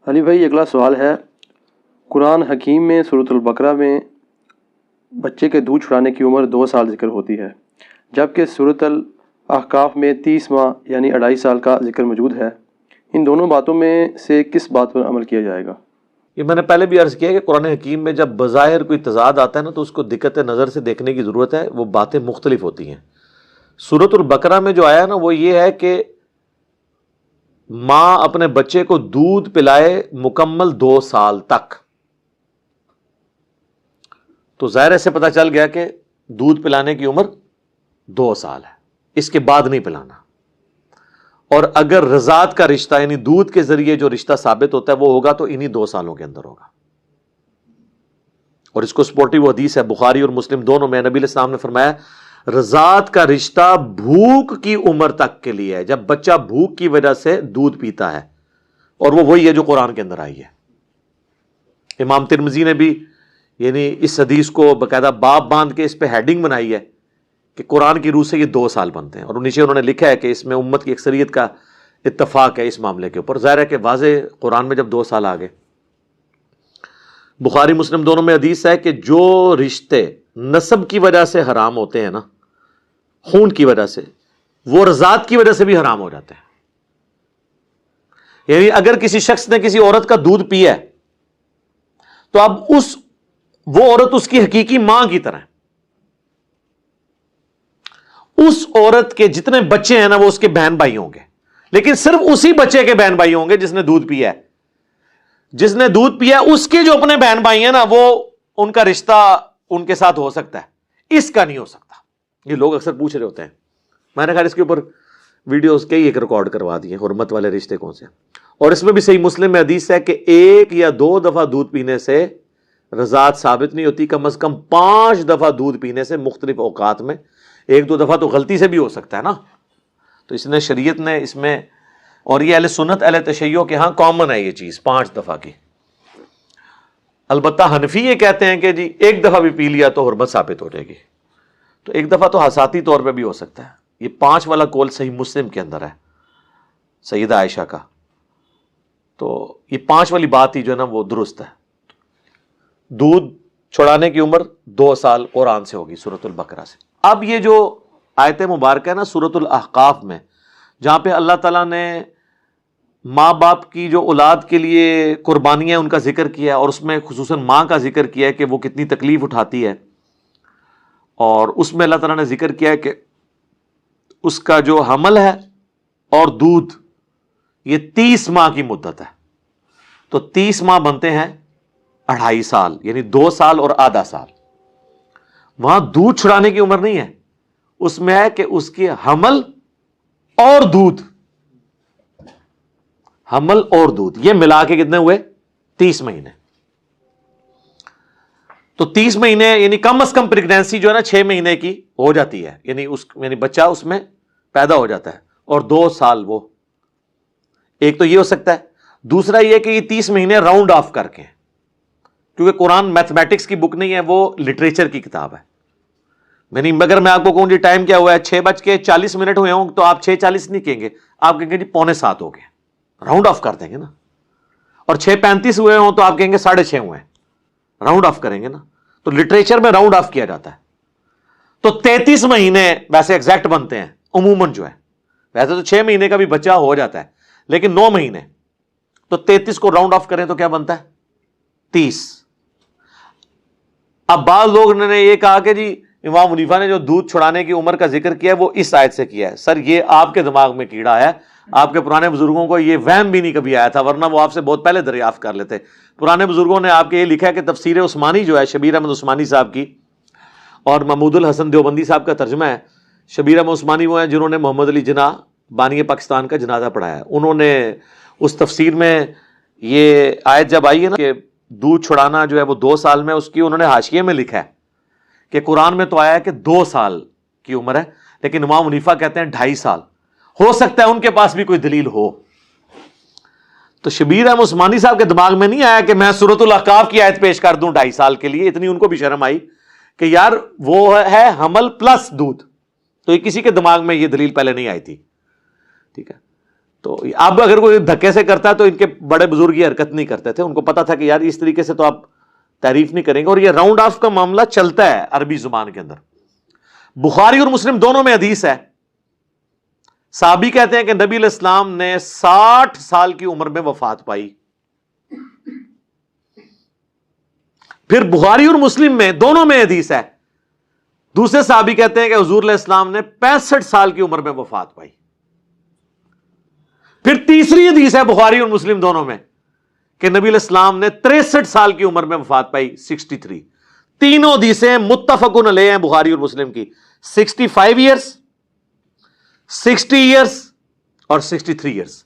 علی بھائی اگلا سوال ہے، قرآن حکیم میں سورۃ البقرہ میں بچے کے دودھ چھڑانے کی عمر 2 سال ذکر ہوتی ہے، جبکہ سورۃ الاحقاف میں 30 ماہ یعنی 2.5 سال کا ذکر موجود ہے۔ ان دونوں باتوں میں سے کس بات پر عمل کیا جائے گا؟ یہ میں نے پہلے بھی عرض کیا کہ قرآن حکیم میں جب بظاہر کوئی تضاد آتا ہے نا تو اس کو دقت نظر سے دیکھنے کی ضرورت ہے، وہ باتیں مختلف ہوتی ہیں۔ سورۃ البقرہ میں جو آیا نا وہ یہ ہے کہ ماں اپنے بچے کو دودھ پلائے مکمل 2 سال تک، تو ظاہر سے پتہ چل گیا کہ دودھ پلانے کی عمر 2 سال ہے، اس کے بعد نہیں پلانا۔ اور اگر رضاعت کا رشتہ یعنی دودھ کے ذریعے جو رشتہ ثابت ہوتا ہے وہ ہوگا تو انہی 2 سالوں کے اندر ہوگا۔ اور اس کو سپورٹی وہ حدیث ہے بخاری اور مسلم دونوں میں، نبی علیہ السلام نے فرمایا رضاعت کا رشتہ بھوک کی عمر تک کے لیے ہے، جب بچہ بھوک کی وجہ سے دودھ پیتا ہے، اور وہ وہی ہے جو قرآن کے اندر آئی ہے۔ امام ترمذی نے بھی یعنی اس حدیث کو باقاعدہ باب باندھ کے اس پہ ہیڈنگ بنائی ہے کہ قرآن کی روح سے یہ 2 سال بنتے ہیں، اور نیچے انہوں نے لکھا ہے کہ اس میں امت کی اکثریت کا اتفاق ہے اس معاملے کے اوپر۔ ظاہر ہے کہ واضح قرآن میں جب 2 سال آ گئے۔ بخاری مسلم دونوں میں حدیث ہے کہ جو رشتے نسب کی وجہ سے حرام ہوتے ہیں نا، خون کی وجہ سے، وہ رضاعت کی وجہ سے بھی حرام ہو جاتے ہیں۔ یعنی اگر کسی شخص نے کسی عورت کا دودھ پیا ہے تو اب وہ عورت اس کی حقیقی ماں کی طرح ہے، اس عورت کے جتنے بچے ہیں نا وہ اس کے بہن بھائی ہوں گے، لیکن صرف اسی بچے کے بہن بھائی ہوں گے جس نے دودھ پیا ہے۔ جس نے دودھ پیا اس کے جو اپنے بہن بھائی ہیں نا وہ ان کا رشتہ ان کے ساتھ ہو سکتا ہے، اس کا نہیں ہو سکتا۔ یہ لوگ اکثر پوچھ رہے ہوتے ہیں، میں نے کہا اس کے اوپر ویڈیوز کئی ایک ریکارڈ کروا دیے حرمت والے رشتے کون سے، اور اس میں بھی صحیح مسلم میں حدیث ہے کہ 1 یا 2 دفعہ دودھ پینے سے رضاعت ثابت نہیں ہوتی، کم از کم 5 دفعہ دودھ پینے سے مختلف اوقات میں، 1-2 دفعہ تو غلطی سے بھی ہو سکتا ہے نا۔ تو اس نے شریعت نے اس میں، اور یہ اہل سنت اہل تشیع کے ہاں کامن ہے یہ چیز 5 دفعہ کی۔ البتہ حنفی یہ کہتے ہیں کہ جی 1 دفعہ بھی پی لیا تو حرمت ثابت ہو جائے گی، تو 1 دفعہ تو حساتی طور پہ بھی ہو سکتا ہے۔ یہ 5 والا قول صحیح مسلم کے اندر ہے سیدہ عائشہ کا، تو یہ 5 والی بات ہی جو ہے نا وہ درست ہے۔ دودھ چھڑانے کی عمر 2 سال قرآن سے ہوگی سورۃ البقرہ سے۔ اب یہ جو آیت مبارکہ ہے نا سورۃ الاحقاف میں، جہاں پہ اللہ تعالیٰ نے ماں باپ کی جو اولاد کے لیے قربانیاں ان کا ذکر کیا ہے، اور اس میں خصوصاً ماں کا ذکر کیا ہے کہ وہ کتنی تکلیف اٹھاتی ہے، اور اس میں اللہ تعالیٰ نے ذکر کیا ہے کہ اس کا جو حمل ہے اور دودھ یہ 30 ماہ کی مدت ہے، تو 30 ماہ بنتے ہیں 2.5 سال، یعنی 2 سال اور آدھا سال۔ وہاں دودھ چھڑانے کی عمر نہیں ہے، اس میں ہے کہ اس کی حمل اور دودھ، حمل اور دودھ یہ ملا کے کتنے ہوئے 30 مہینے۔ تو 30 مہینے یعنی کم از کم پریگنینسی جو ہے نا 6 مہینے کی ہو جاتی ہے، یعنی بچہ اس میں پیدا ہو جاتا ہے، اور 2 سال وہ ایک تو یہ ہو سکتا ہے، دوسرا یہ کہ یہ 30 مہینے راؤنڈ آف کر کے، کیونکہ قرآن میتھمیٹکس کی بک نہیں ہے، وہ لٹریچر کی کتاب ہے۔ یعنی اگر میں آپ کو کہوں جی ٹائم کیا ہوا ہے 6:40 ہوئے ہوں تو آپ 6:40 نہیں کہیں گے، آپ کہیں گے جی 6:45 ہو گئے، راؤنڈ آف کر دیں گے نا۔ اور 6:35 ہوئے ہوں تو آپ کہیں گے 6:30 ہوئے ہیں، راؤنڈ آف کریں گے نا۔ تو لٹریچر میں راؤنڈ آف کیا جاتا ہے۔ تو 33 مہینے ویسے ایگزیکٹ بنتے ہیں عموماً جو ہے، ویسے تو 6 مہینے کا بھی بچہ ہو جاتا ہے، لیکن 9 مہینے، تو 33 کو راؤنڈ آف کریں تو کیا بنتا ہے 30۔ اب بعض لوگ نے یہ کہا کہ جی امام حنیفہ نے جو دودھ چھڑانے کی عمر کا ذکر کیا ہے وہ اس آیت سے کیا ہے۔ سر یہ آپ کے دماغ میں کیڑا ہے، آپ کے پرانے بزرگوں کو یہ وہم بھی نہیں کبھی آیا تھا، ورنہ وہ آپ سے بہت پہلے دریافت کر لیتے۔ پرانے بزرگوں نے آپ کے یہ لکھا ہے کہ تفسیر عثمانی جو ہے شبیر احمد عثمانی صاحب کی، اور محمود الحسن دیوبندی صاحب کا ترجمہ ہے۔ شبیر احمد عثمانی وہ ہیں جنہوں نے محمد علی جناح بانی پاکستان کا جنازہ پڑھایا ہے، انہوں نے اس تفسیر میں یہ آیت جب آئی ہے نا کہ دودھ چھڑانا جو ہے وہ 2 سال میں، اس کی انہوں نے حاشیے میں لکھا ہے کہ قرآن میں تو آیا ہے کہ 2 سال کی عمر ہے، لیکن امام حنیفہ کہتے ہیں 2.5 سال۔ ہو سکتا ہے ان کے پاس بھی کوئی دلیل ہو۔ تو شبیر احمد عثمانی صاحب کے دماغ میں نہیں آیا کہ میں سورۃ الاحقاف کی آیت پیش کر دوں 2.5 سال کے لیے، اتنی ان کو بھی شرم آئی کہ یار وہ ہے حمل پلس دودھ، تو یہ کسی کے دماغ میں یہ دلیل پہلے نہیں آئی تھی، ٹھیک ہے۔ تو اب اگر کوئی دھکے سے کرتا ہے تو ان کے بڑے بزرگ یہ حرکت نہیں کرتے تھے, ان کو پتا تھا کہ یار اس طریقے سے تو آپ تعریف نہیں کریں گے. اور یہ راؤنڈ آف کا معاملہ چلتا ہے عربی زبان کے اندر. بخاری اور مسلم دونوں میں حدیث ہے, صحابی کہتے ہیں کہ نبی علیہ السلام نے 60 سال کی عمر میں وفات پائی. پھر بخاری اور مسلم میں دونوں میں حدیث ہے, دوسرے صحابی کہتے ہیں کہ حضور علیہ السلام نے 65 سال کی عمر میں وفات پائی. پھر تیسری حدیث ہے بخاری اور مسلم دونوں میں کہ نبی علیہ السلام نے 63 سال کی عمر میں وفات پائی, 63. تینوں حدیثیں متفقن علیہ ہیں بخاری اور مسلم کی, 65 ایئرس, 60 ایئرس اور 63 ایئرس.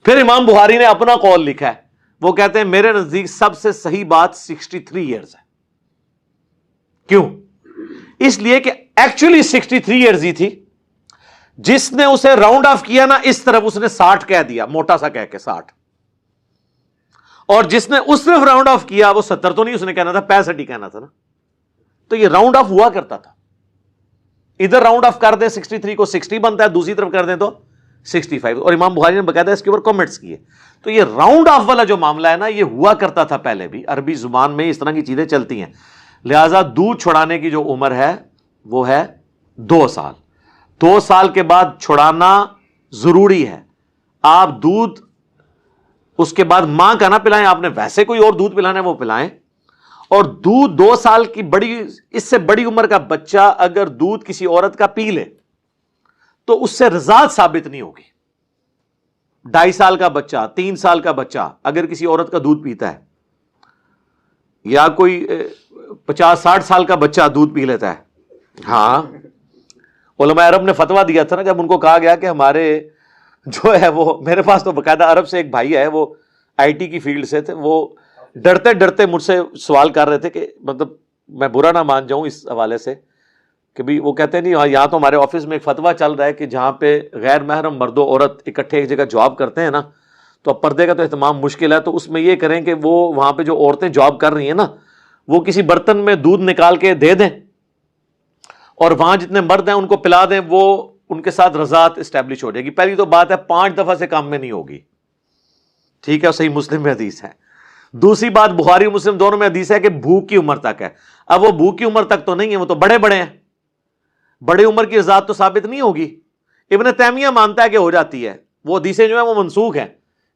پھر امام بخاری نے اپنا قول لکھا ہے, وہ کہتے ہیں میرے نزدیک سب سے صحیح بات 63 ایئرس ہے. کیوں؟ اس لیے کہ ایکچولی 63 ایئرز ہی تھی, جس نے اسے راؤنڈ آف کیا نا اس طرف اس نے 60 کہہ دیا, موٹا سا کہہ کے 60, اور جس نے اس طرف راؤنڈ آف کیا وہ 70 تو نہیں اس نے کہنا تھا, 65 ہی کہنا تھا نا. تو یہ راؤنڈ آف ہوا کرتا تھا, ادھر راؤنڈ آف کر دیں 63 کو 60 بنتا ہے, دوسری طرف کر دیں تو 65. اور امام بخاری نے باقاعدہ اس کے اوپر کامنٹس کیے. تو یہ راؤنڈ آف والا جو معاملہ ہے نا یہ ہوا کرتا تھا پہلے بھی, عربی زبان میں اس طرح کی چیزیں چلتی ہیں. لہذا دودھ چھڑانے کی جو عمر ہے وہ ہے 2 سال. 2 سال کے بعد چھڑانا ضروری ہے. آپ دودھ اس کے بعد ماں کا نہ پلائیں, آپ نے ویسے کوئی اور دودھ پلانا ہے وہ پلائیں. اور دودھ 2 سال کی اس سے بڑی عمر کا بچہ اگر دودھ کسی عورت کا پی لے تو اس سے رضاعت ثابت نہیں ہوگی. 2.5 سال کا بچہ, 3 سال کا بچہ اگر کسی عورت کا دودھ پیتا ہے, یا کوئی 50-60 سال کا بچہ دودھ پی لیتا ہے. ہاں, علماء عرب نے فتویٰ دیا تھا نا, جب ان کو کہا گیا کہ ہمارے جو ہے وہ, میرے پاس تو باقاعدہ عرب سے ایک بھائی ہے, وہ آئی ٹی کی فیلڈ سے تھے, وہ ڈرتے ڈرتے مجھ سے سوال کر رہے تھے کہ مطلب میں برا نہ مان جاؤں اس حوالے سے کہ بھی وہ کہتے ہیں نہیں یہاں تو ہمارے آفس میں ایک فتویٰ چل رہا ہے کہ جہاں پہ غیر محرم مرد و عورت اکٹھے ایک جگہ جاب کرتے ہیں نا, تو اب پردے کا تو اہتمام مشکل ہے, تو اس میں یہ کریں کہ وہ وہاں پہ جو عورتیں جاب کر رہی ہیں نا وہ کسی برتن میں دودھ نکال کے دے دیں, اور وہاں جتنے مرد ہیں ان کو پلا دیں, وہ ان کے ساتھ رضاعت اسٹیبلش ہو جائے گی. پہلی تو بات ہے 5 دفعہ سے کم میں نہیں ہوگی, ٹھیک ہے, صحیح مسلم میں حدیث ہے. دوسری بات بخاری و مسلم دونوں میں حدیث ہے کہ بھوک کی عمر تک ہے. اب وہ بھوک کی عمر تک تو نہیں ہے, وہ تو بڑے بڑے ہیں, بڑے عمر کی رضاعت تو ثابت نہیں ہوگی. ابن تیمیہ مانتا ہے کہ ہو جاتی ہے, وہ حدیثیں جو ہیں وہ منسوخ ہیں,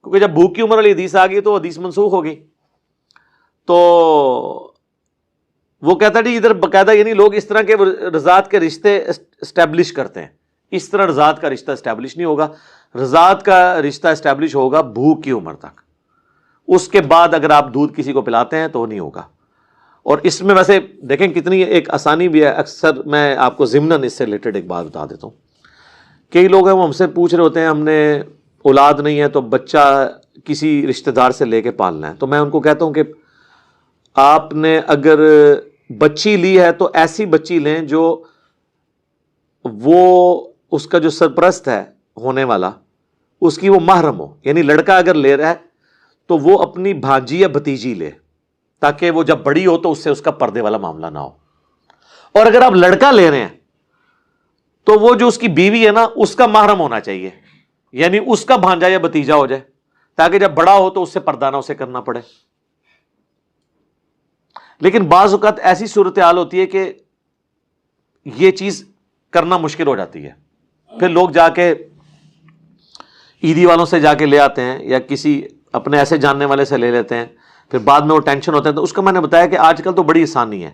کیونکہ جب بھوک کی عمر والی حدیث آ گئی تو حدیث منسوخ ہوگی. تو وہ کہتا ہے ادھر باقاعدہ یعنی لوگ اس طرح کے رضاعت کے رشتے اسٹیبلش کرتے ہیں, اس طرح رضاعت کا رشتہ اسٹیبلش نہیں ہوگا. رضاعت کا رشتہ اسٹیبلش ہوگا بھوک کی عمر تک, اس کے بعد اگر آپ دودھ کسی کو پلاتے ہیں تو نہیں ہوگا. اور اس میں ویسے دیکھیں کتنی ایک آسانی بھی ہے. اکثر میں آپ کو ضمناً اس سے ریلیٹڈ ایک بات بتا دیتا ہوں. کئی لوگ ہیں وہ ہم سے پوچھ رہے ہوتے ہیں ہم نے اولاد نہیں ہے تو بچہ کسی رشتہ دار سے لے کے پالنا ہے, تو میں ان کو کہتا ہوں کہ آپ نے اگر بچی لی ہے تو ایسی بچی لیں جو وہ اس کا جو سرپرست ہے ہونے والا اس کی وہ محرم ہو. یعنی لڑکا اگر لے رہا ہے تو وہ اپنی بھانجی یا بھتیجی لے, تاکہ وہ جب بڑی ہو تو اس سے اس کا پردے والا معاملہ نہ ہو. اور اگر آپ لڑکا لے رہے ہیں تو وہ جو اس کی بیوی ہے نا اس کا محرم ہونا چاہیے, یعنی اس کا بھانجا یا بھتیجا ہو جائے, تاکہ جب بڑا ہو تو اس سے پردہ نہ اسے کرنا پڑے. لیکن بعض اوقات ایسی صورتحال ہوتی ہے کہ یہ چیز کرنا مشکل ہو جاتی ہے, پھر لوگ جا کے عیدی والوں سے جا کے لے آتے ہیں یا کسی اپنے ایسے جاننے والے سے لے لیتے ہیں, پھر بعد میں وہ ٹینشن ہوتا ہے. تو اس کا میں نے بتایا کہ آج کل تو بڑی آسانی ہے,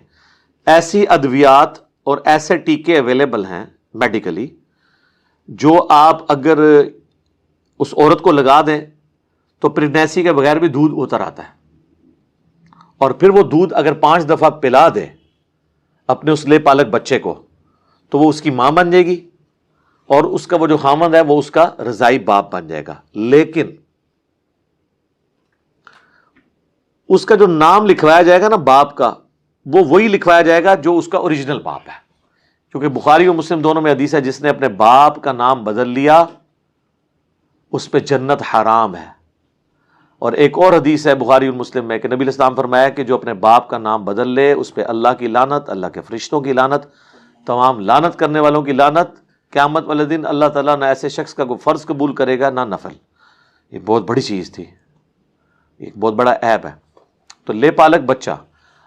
ایسی ادویات اور ایسے ٹیکے اویلیبل ہیں میڈیکلی جو آپ اگر اس عورت کو لگا دیں تو پریگنینسی کے بغیر بھی دودھ اتر آتا ہے, اور پھر وہ دودھ اگر 5 دفعہ پلا دے اپنے اس لے پالک بچے کو تو وہ اس کی ماں بن جائے گی, اور اس کا وہ جو خامند ہے وہ اس کا رضائی باپ بن جائے گا. لیکن اس کا جو نام لکھوایا جائے گا نا باپ کا, وہ وہی لکھوایا جائے گا جو اس کا اوریجنل باپ ہے, کیونکہ بخاری و مسلم دونوں میں حدیث ہے جس نے اپنے باپ کا نام بدل لیا اس پہ جنت حرام ہے. اور ایک اور حدیث ہے بخاری و مسلم میں کہ نبی علیہ السلام فرمایا کہ جو اپنے باپ کا نام بدل لے اس پہ اللہ کی لعنت, اللہ کے فرشتوں کی لعنت, تمام لعنت کرنے والوں کی لعنت, قیامت والے دن اللہ تعالیٰ نہ ایسے شخص کا کوئی فرض قبول کرے گا نہ نفل. یہ بہت بڑی چیز تھی, ایک بہت بڑا عیب ہے. تو لے پالک بچہ,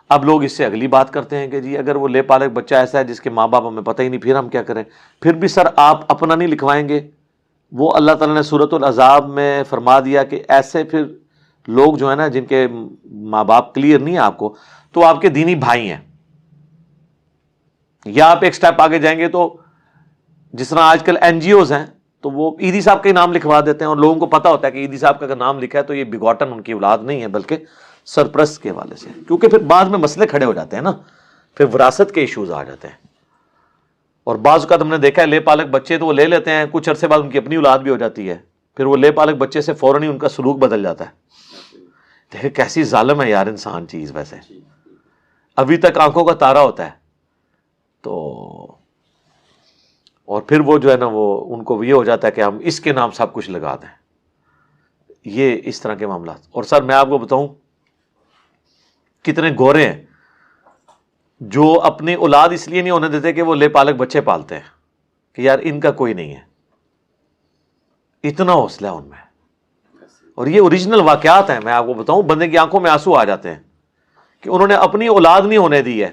اب لوگ اس سے اگلی بات کرتے ہیں کہ جی اگر وہ لے پالک بچہ ایسا ہے جس کے ماں باپ ہمیں پتہ ہی نہیں, پھر ہم کیا کریں؟ پھر بھی سر آپ اپنا نہیں لکھوائیں گے؟ وہ اللہ تعالیٰ نے سورۃ الاحزاب میں فرما دیا کہ ایسے پھر لوگ جو ہے نا جن کے ماں باپ کلیئر نہیں ہے آپ کو, تو آپ کے دینی بھائی ہیں. یا آپ ایک سٹیپ آگے جائیں گے تو جس طرح آج کل این جی اوز ہیں تو وہ عیدی صاحب کا ہی نام لکھوا دیتے ہیں, اور لوگوں کو پتا ہوتا ہے کہ عیدی صاحب کا اگر نام لکھا ہے تو یہ بگوٹن ان کی اولاد نہیں ہے بلکہ سرپرست کے حوالے سے, کیونکہ پھر بعد میں مسئلے کھڑے ہو جاتے ہیں نا, پھر وراثت کے ایشوز آ جاتے ہیں. اور بعض اوقات ہم نے دیکھا ہے لے پالک بچے تو وہ لے لیتے ہیں, کچھ عرصے بعد ان کی اپنی اولاد بھی ہو جاتی ہے, پھر وہ لے پالک بچے سے فوراً ہی ان کا سلوک بدل جاتا ہے. دیکھیں کیسی ظالم ہے یار انسان چیز, ویسے ابھی تک آنکھوں کا تارا ہوتا ہے تو, اور پھر وہ جو ہے نا وہ ان کو یہ ہو جاتا ہے کہ ہم اس کے نام سب کچھ لگا دیں. یہ اس طرح کے معاملات. اور سر میں آپ کو بتاؤں کتنے گورے ہیں جو اپنی اولاد اس لیے نہیں ہونے دیتے کہ وہ لے پالک بچے پالتے ہیں کہ یار ان کا کوئی نہیں ہے. اتنا حوصلہ ہے ان میں, اور یہ اوریجنل واقعات ہیں. میں آپ کو بتاؤں بندے کی آنکھوں میں آنسو آ جاتے ہیں کہ انہوں نے اپنی اولاد نہیں ہونے دی ہے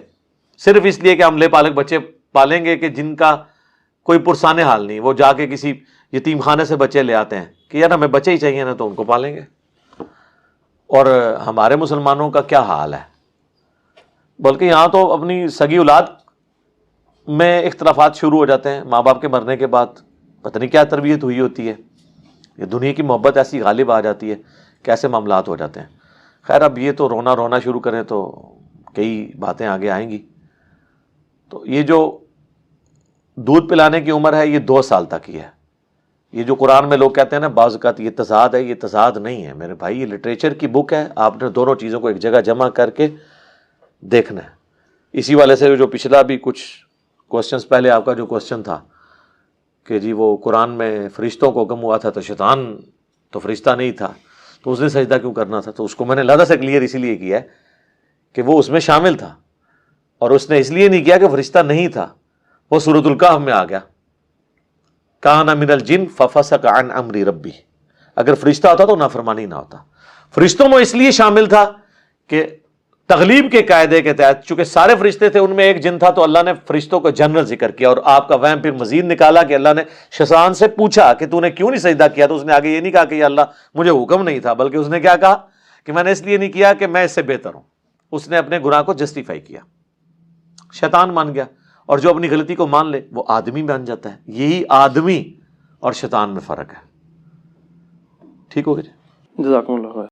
صرف اس لیے کہ ہم لے پالک بچے پالیں گے کہ جن کا کوئی پرسان حال نہیں. وہ جا کے کسی یتیم خانے سے بچے لے آتے ہیں کہ یار ہمیں بچے ہی چاہیے نا تو ان کو پالیں گے. اور ہمارے مسلمانوں کا کیا حال ہے, بلکہ یہاں تو اپنی سگی اولاد میں اختلافات شروع ہو جاتے ہیں ماں باپ کے مرنے کے بعد. پتہ نہیں کیا تربیت ہوئی ہوتی ہے, یہ دنیا کی محبت ایسی غالب آ جاتی ہے, کیسے معاملات ہو جاتے ہیں. خیر اب یہ تو رونا شروع کریں تو کئی باتیں آگے آئیں گی. تو یہ جو دودھ پلانے کی عمر ہے یہ 2 سال تک ہی ہے. یہ جو قرآن میں لوگ کہتے ہیں نا بعض اوقات یہ تضاد ہے, یہ تضاد نہیں ہے میرے بھائی, یہ لٹریچر کی بک ہے. آپ نے دونوں چیزوں کو ایک جگہ جمع کر کے دیکھنا ہے. اسی والے سے جو پچھلا بھی کچھ کوسچنز پہلے آپ کا جو کوسچن تھا کہ جی وہ قرآن میں فرشتوں کو حکم ہوا تھا تو شیطان تو فرشتہ نہیں تھا تو اس نے سجدہ کیوں کرنا تھا, تو اس کو میں نے لہذا سے کلیئر اسی لیے کیا ہے کہ وہ اس میں شامل تھا, اور اس نے اس لیے نہیں کیا کہ فرشتہ نہیں تھا. وہ سورۃ الکہف میں آ گیا کان من الجن ففسق عن امر ربی, اگر فرشتہ ہوتا تو نافرمانی نہ ہوتا. فرشتوں میں اس لیے شامل تھا کہ تغلیب کے قاعدے کے تحت چونکہ سارے فرشتے تھے ان میں ایک جن تھا تو اللہ نے فرشتوں کو جنرل ذکر کیا. اور آپ کا وہم پھر مزید نکالا کہ اللہ نے شیطان سے پوچھا کہ تو نے کیوں نہیں سجدہ کیا, تو اس نے آگے یہ نہیں کہا کہ یا اللہ مجھے حکم نہیں تھا, بلکہ اس نے کیا کہا کہ میں نے اس لیے نہیں کیا کہ میں اس سے بہتر ہوں. اس نے اپنے گناہ کو جسٹیفائی کیا, شیطان مان گیا. اور جو اپنی غلطی کو مان لے وہ آدمی بن جاتا ہے. یہی آدمی اور شیطان میں فرق ہے. ٹھیک ہو گیا جی. جزاکم اللہ خیر.